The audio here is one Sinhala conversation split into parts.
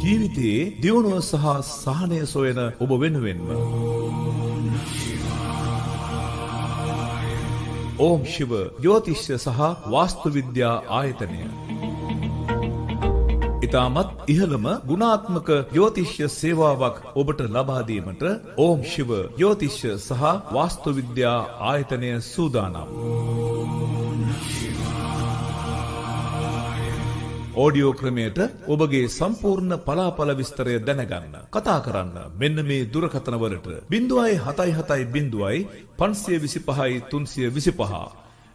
ජීවිතයේ දියුණුව සහ සහනය සොයන ඔබ වෙනුවෙන්ම ඕම් ශිව ජ්‍යොතිෂ්‍ය සහ වාස්තු විද්‍යා ආයතනය ඉතාමත් ඉහළම ගුණාත්මක ජ්‍යොතිෂ්‍ය සේවාවක් ඔබට ලබා දීමට ඕම් ශිව ජ්‍යොතිෂ්‍ය සහ වාස්තු විද්‍යා ආයතනය සූදානම්. ඔඩියෝ ක්‍රමයට ඔබගේ සම්පූර්ණ පලාපල විස්තරය දැනගන්න කතා කරන්න මෙන්න මේ දුරකථන වලට 077 525 325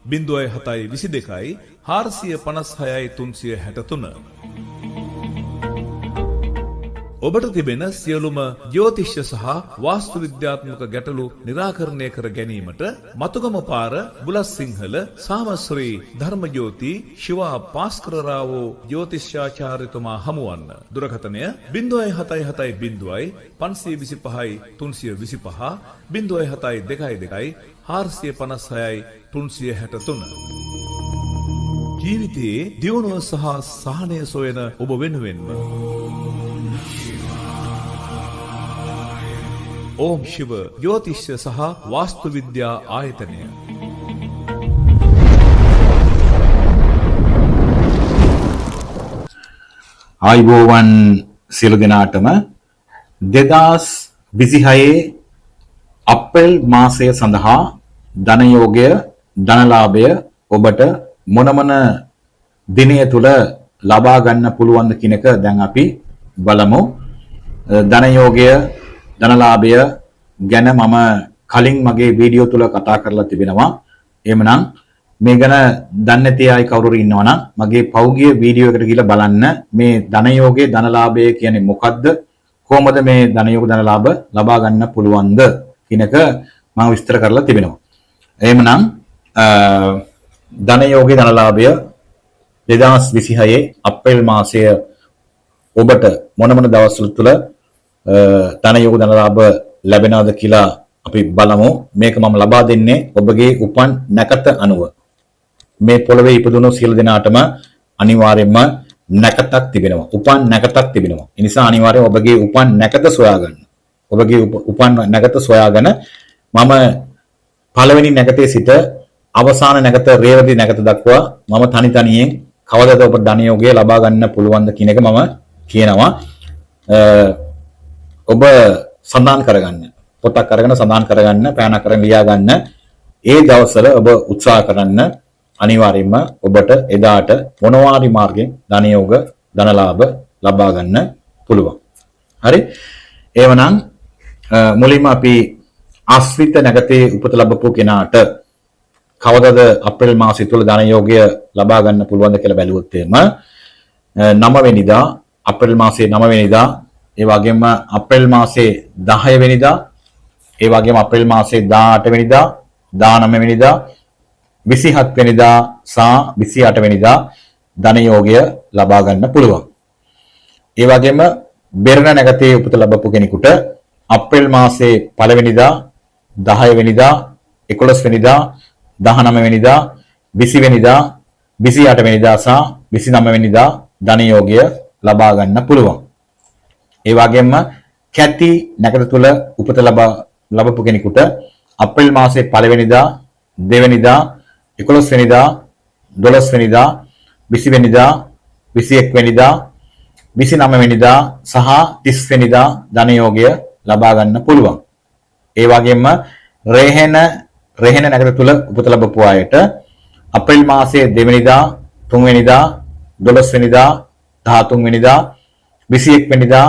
077 456 363 ඔබට තිබෙන සියලුම ජ්‍යොතිෂ්‍ය සහ වාස්තු විද්‍යාත්මක ගැටලු निराකරණය කර ගැනීමට මතුගම පාර බුලත්සිංහල සාමශ්‍රී ධර්මජෝති ශිවා පාස්කර රාවෝ ජ්‍යොතිෂාචාර්යතුමා හමුවන්න. දුරකථනය 077 525 325 072 456 363 ජීවිතයේ දියුණුව සහ සහනය සොයන ඔබ වෙනුවෙන්ම ඕම් ශිව ජ්‍යොතිෂ්‍ය සහ වාස්තු විද්‍යා ආයතනය ආයුබෝවන් සියලු දෙනාටම 2026 අප්‍රේල් මාසය සඳහා ධන යෝගය ධනලාභය ඔබට මොන දිනය තුල ලබා ගන්න පුළුවන්ද කියන එක දැන් අපි බලමු. ධන යෝගය ධනලාභය ගැන මම කලින් මගේ වීඩියෝ තුල කතා කරලා තිබෙනවා. එහෙමනම් මේ ගැන දන්නේ නැති අය කවුරු ඉන්නවා නම් මගේ පෞගිය වීඩියෝ එකට ගිහලා බලන්න මේ ධන යෝගයේ ධනලාභය කියන්නේ මොකද්ද? කොහොමද මේ ධන යෝග ධනලාභ ලබා ගන්න පුළුවන්ද කියන එක මම විස්තර කරලා තිබෙනවා. එහෙමනම් ධන යෝගයේ ධනලාභය 2026 අප්‍රේල් මාසය ඔබට මොන දවස්වල තුල ධන යෝග ධනලාභ ලැබෙනවද කියලා අපි බලමු. මේක මම ලබා දෙන්නේ ඔබගේ උපන් නැකත අනුව. මේ පොළවේ ඉපදුණු සියලු දෙනාටම අනිවාර්යයෙන්ම නැකතක් තිබෙනවා. උපන් නැකතක් තිබෙනවා. ඒ නිසා අනිවාර්යයෙන් ඔබගේ උපන් නැකත සොයාගන්න. ඔබගේ උපන් නැකත සොයාගෙන මම පළවෙනි නැකතේ සිට අවසාන නැකත රේවති නැකත දක්වා මම තනියෙන් කවදාද ඔබ ධන යෝගය ලබා ගන්න පුළුවන්ද කියන එක මම කියනවා. ඔබ සඳහන් කරගන්න. පොතක් අරගෙන සඳහන් කරගන්න, පෑනක් අරගෙන ලියා ගන්න. ඒ දවස්වල ඔබ උත්සාහ කරන්න අනිවාර්යයෙන්ම ඔබට එදාට මොනවාරි මාර්ගයෙන් ධන යෝග ධනලාභ ලබා ගන්න පුළුවන්. හරි? එවනම් මුලින්ම අපි ආශ්‍රිත නැගතේ උපත ලැබපු කෙනාට කවදාද අප්‍රේල් මාසය තුල ධන යෝගය ලබා ගන්න පුළුවන්ද කියලා බැලුවොත් එම 9 වෙනිදා අප්‍රේල් මාසයේ 9 වෙනිදා ඒ වගේම අප්‍රේල් මාසයේ 10 වෙනිදා ඒ වගේම අප්‍රේල් මාසයේ 18 වෙනිදා 19 වෙනිදා 27 වෙනිදා සහ 28 වෙනිදා ධන යෝගය ලබා ගන්න පුළුවන්. ඒ වගේම බෙරණ නැගතේ උපත ලැබපු කෙනෙකුට අප්‍රේල් මාසයේ 1 වෙනිදා 10 වෙනිදා 11 වෙනිදා 19 වෙනිදා 20 වෙනිදා 28 වෙනිදා සහ 29 වෙනිදා ධන යෝගය ලබා ගන්න පුළුවන්. ඒ වගේම කැටි නැකත තුල උපත ලැබපු කෙනෙකුට අප්‍රේල් මාසයේ 1 වෙනිදා 2 වෙනිදා 11 වෙනිදා 12 වෙනිදා 20 වෙනිදා 21 වෙනිදා 29 වෙනිදා සහ 30 වෙනිදා ධන යෝගය ලබා ගන්න පුළුවන්. ඒ වගේම රේහෙන නැකත තුල උපත ලැබපු අයට අප්‍රේල් මාසයේ 2 වෙනිදා 3 වෙනිදා 12 වෙනිදා 13 වෙනිදා 21 වෙනිදා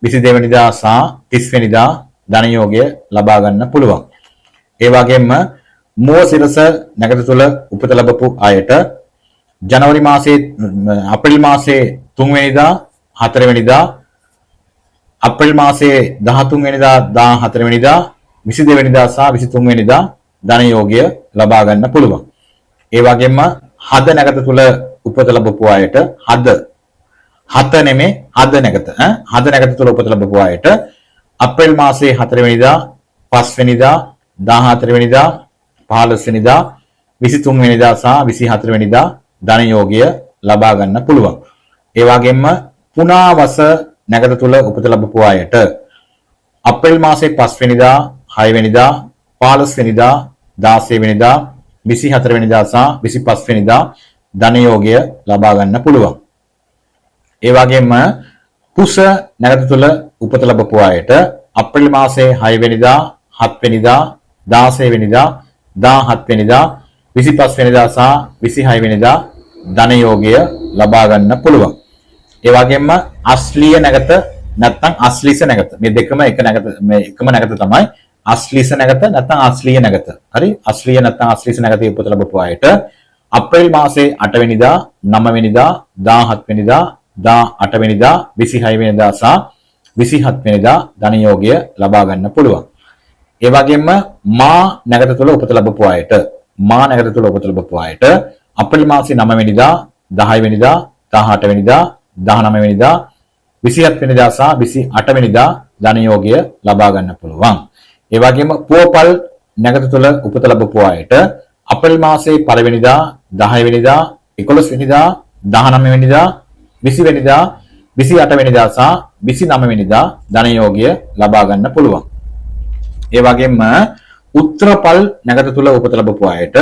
22 වෙනිදා සහ 30 වෙනිදා ධන යෝගය ලබා ගන්න පුළුවන්. ඒ වගේම මෝසිරස නැකත තුල උපත ලැබපු අයට ජනවාරි මාසයේ අප්‍රේල් මාසයේ 3 වෙනිදා 4 වෙනිදා අප්‍රේල් මාසයේ 13 වෙනිදා 14 වෙනිදා 22 වෙනිදා සහ 23 වෙනිදා ධන යෝගය ලබා ගන්න පුළුවන්. ඒ වගේම හද නැකත තුල උපත ලැබපු අයට හද නැකත තුල උපත ලැබපු අයට අප්‍රේල් මාසයේ 4 වෙනිදා 5 වෙනිදා 14 වෙනිදා 15 වෙනිදා 23 වෙනිදා සහ 24 වෙනිදා ධන යෝගය ලබා ගන්න පුළුවන්. ඒ වගේම පුනාවස නැගත තුල උපත ලැබපු අයට අප්‍රේල් මාසේ 5 වෙනිදා 6 වෙනිදා 15 වෙනිදා 16 වෙනිදා 24 වෙනිදා සහ 25 වෙනිදා ධන යෝගය ලබා ගන්න පුළුවන්. ඒ වගේම පුස නැගත තුල උපත ලැබපු අයට අප්‍රේල් මාසේ 6 වෙනිදා 7 වෙනිදා 16 වෙනිදා 17 වෙනිදා 25 වෙනිදා සහ 26 වෙනිදා ධන යෝගය ලබා ගන්න පුළුවන්. ඒ වගේම අශ්ලීය නැගත නැත්නම් අශ්ලීස නැගත මේ දෙකම එකම නැගත තමයි අශ්ලීස නැගත නැත්නම් අශ්ලීය නැගත. හරි අශ්ලීය නැත්නම් අශ්ලීස නැගතේ උපත ලැබපු අයට අප්‍රේල් මාසේ 8 වෙනිදා 9 වෙනිදා 17 වෙනිදා 18 වෙනිදා 26 වෙනිදා සහ 27 වෙනිදා ධන යෝගය ලබා ගන්න පුළුවන්. ඒ වගේම මා නැගත තුල උපත ලැබපු අයට අප්‍රේල් මාසේ 9 වෙනිදා 10 වෙනිදා 18 වෙනිදා 19 වෙනිදා 27 වෙනිදා සහ 28 වෙනිදා ධන යෝගය ලබා ගන්න පුළුවන්. ඒ වගේම පුවපල් නැගත තුල උපත ලැබපු අයට අප්‍රේල් මාසේ 1 වෙනිදා 10 වෙනිදා 11 වෙනිදා 19 වෙනිදා 20 වෙනිදා 28 වෙනිදා සහ 29 වෙනිදා ධන යෝගය ලබා ගන්න පුළුවන්. ඒ වගේම උත්තරපල් නැගත තුල උපත ලැබපු අයට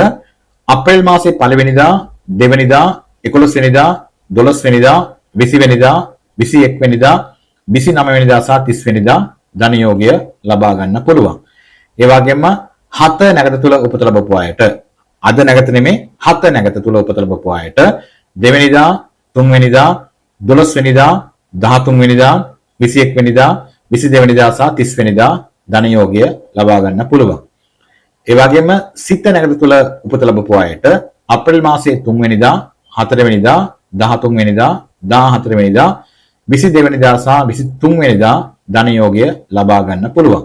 අප්‍රේල් මාසේ 1 වෙනිදා 2 වෙනිදා 11 වෙනිදා 12 වෙනිදා 20 වෙනිදා 21 වෙනිදා 29 වෙනිදා සහ 30 වෙනිදා ධන යෝගය ලබා ගන්න පුළුවන්. ඒ වගේම 7 නැගත තුල උපත ලැබපු අයට අද නැගත නෙමේ 7 නැගත තුල උපත ලැබපු අයට 2 වෙනිදා 3 වෙනිදා 12 වෙනිදා 13 වෙනිදා 21 වෙනිදා 22 වෙනිදා සහ 30 වෙනිදා ධන යෝගය ලබා ගන්න පුළුවන්. ඒ වගේම සිත නැගත තුල උපත ලැබපු අයට අප්‍රේල් මාසේ 3 වෙනිදා 4 වෙනිදා 13 වෙනිදා 14 වෙනිදා 22 වෙනිදා සහ 23 වෙනිදා ධන යෝගය ලබා ගන්න පුළුවන්.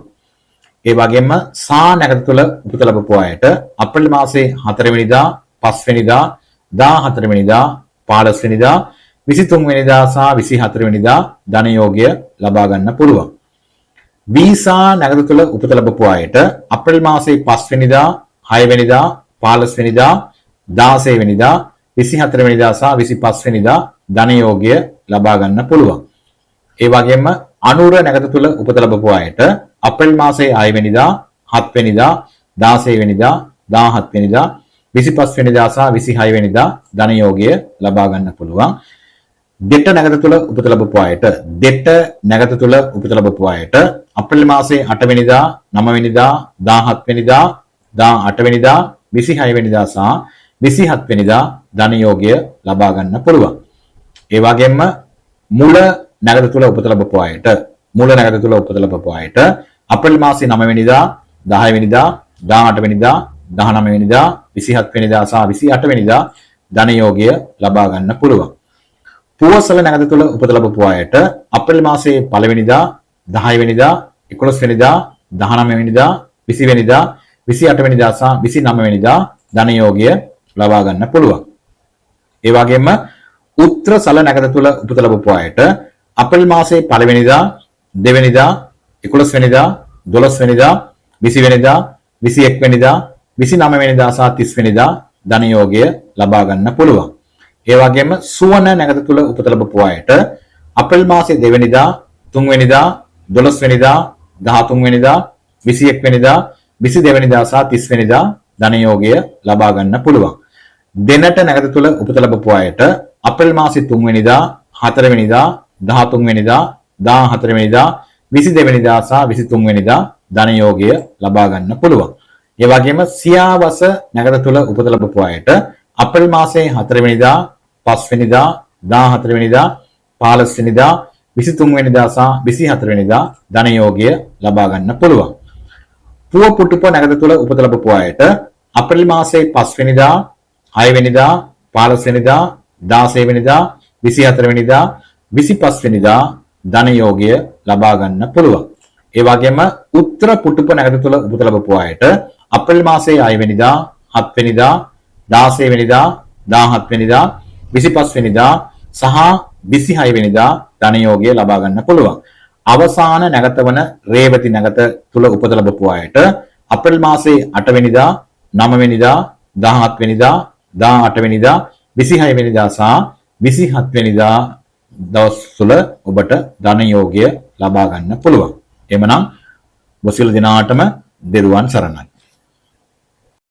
ඒ වගේම සා නැගත තුල උපත ලැබපු අයට අප්‍රේල් මාසේ 4 වෙනිදා 5 වෙනිදා 14 වෙනිදා 15 වෙනිදා 23 වෙනිදා සහ 24 වෙනිදා ධන යෝගය ලබා ගන්න පුළුවන්. වීසා නැගත තුල උපත ලැබපු අයට අප්‍රේල් මාසේ 5 වෙනිදා 6 වෙනිදා 15 වෙනිදා 16 වෙනිදා 24 වෙනිදා සහ 25 වෙනිදා ධන යෝගය ලබා ගන්න පුළුවන්. ඒ වගේම අනුර නැගත තුල උපත ලැබපු අයට අප්‍රේල් මාසේ 6 වෙනිදා 7 වෙනිදා 16 වෙනිදා 17 වෙනිදා 25 වෙනිදා සහ 26 වෙනිදා ධන යෝගය ලබා ගන්න පුළුවන්. දෙට නැගත තුල උපත ලැබපු අයට අප්‍රේල් මාසේ 8 වෙනිදා 9 වෙනිදා 17 වෙනිදා 18 වෙනිදා 26 වෙනිදා සහ 27 වෙනිදා ධන යෝගය ලබා ගන්න පුළුවන්. ඒ වගේම මුල නැගත තුල උපත ලැබපු අයට අප්‍රේල් මාසේ 9 වෙනිදා 10 වෙනිදා 18 වෙනිදා 19 වෙනිදා 27 වෙනිදා සහ 28 වෙනිදා ධන යෝගය ලබා ගන්න පුළුවන්. පුවසල නැගත තුල උපත ලැබපු අයට අප්‍රේල් මාසේ 1 වෙනිදා 10 වෙනිදා 11 වෙනිදා 19 වෙනිදා 20 වෙනිදා 28 වෙනිදා සහ 29 වෙනිදා ධන යෝගය ලබා ගන්න පුළුවන්. ඒ වගේම උත්‍ර සල නැගත තුල උපත ලැබපු අයට අප්‍රේල් මාසේ 1 වෙනිදා 2 වෙනිදා 11 වෙනිදා 12 වෙනිදා 20 වෙනිදා 21 වෙනිදා 29 වෙනිදා සහ 30 වෙනිදා ධන යෝගය ලබා ගන්න පුළුවන්. ඒ වගේම සුවන නැගත තුල උපත ලැබපු අයට අප්‍රේල් මාසේ 2 වෙනිදා 3 වෙනිදා 12 වෙනිදා 13 වෙනිදා 21 වෙනිදා 22 වෙනිදා සහ 30 වෙනිදා ධන යෝගය ලබා ගන්න පුළුවන්. දෙනට නැගත තුල උපත ලැබපු අයට අප්‍රේල් මාසේ 3 වෙනිදා 4 වෙනිදා 13 වෙනිදා 14 වෙනිදා 22 වෙනිදා සහ 23 වෙනිදා ධන යෝගය ලබා ගන්න පුළුවන්. ඒ වගේම සියාවස නැගත තුල උපත ලැබපු අයට අප්‍රේල් මාසේ 4 වෙනිදා 5 වෙනිදා 14 වෙනිදා 15 වෙනිදා 23 වෙනිදා සහ 24 වෙනිදා ධන යෝගය ලබා ගන්න පුළුවන්. පුව පුටුප නැගත තුල උපත ලැබපු අයට අප්‍රේල් මාසේ 5 වෙනිදා 6 වෙනිදා 15 වෙනිදා 16 වෙනිදා 24 වෙනිදා 25 වෙනිදා ධන යෝගය ලබා ගන්න පුළුවන්. ඒ වගේම උත්තර පුටුප නැගත තුල උපත ලැබපු අයට අප්‍රේල් මාසේ 6 වෙනිදා 7 වෙනිදා 16 වෙනිදා 17 වෙනිදා 25 වෙනිදා සහ 26 වෙනිදා ධන යෝගය ලබා ගන්න පුළුවන්. අවසාන නැගත වන රේවති නැගත තුල උපත ලැබපු අයට අප්‍රේල් මාසේ 8 වෙනිදා 9 වෙනිදා 17 වෙනිදා 18 වෙනිදා 26 වෙනිදා සහ 27 වෙනිදා දවස් තුළ ඔබට ධන යෝගය ලබා ගන්න පුළුවන්. එhmenan ඔබ සියලු දෙනාටම දරුවන් සරණයි.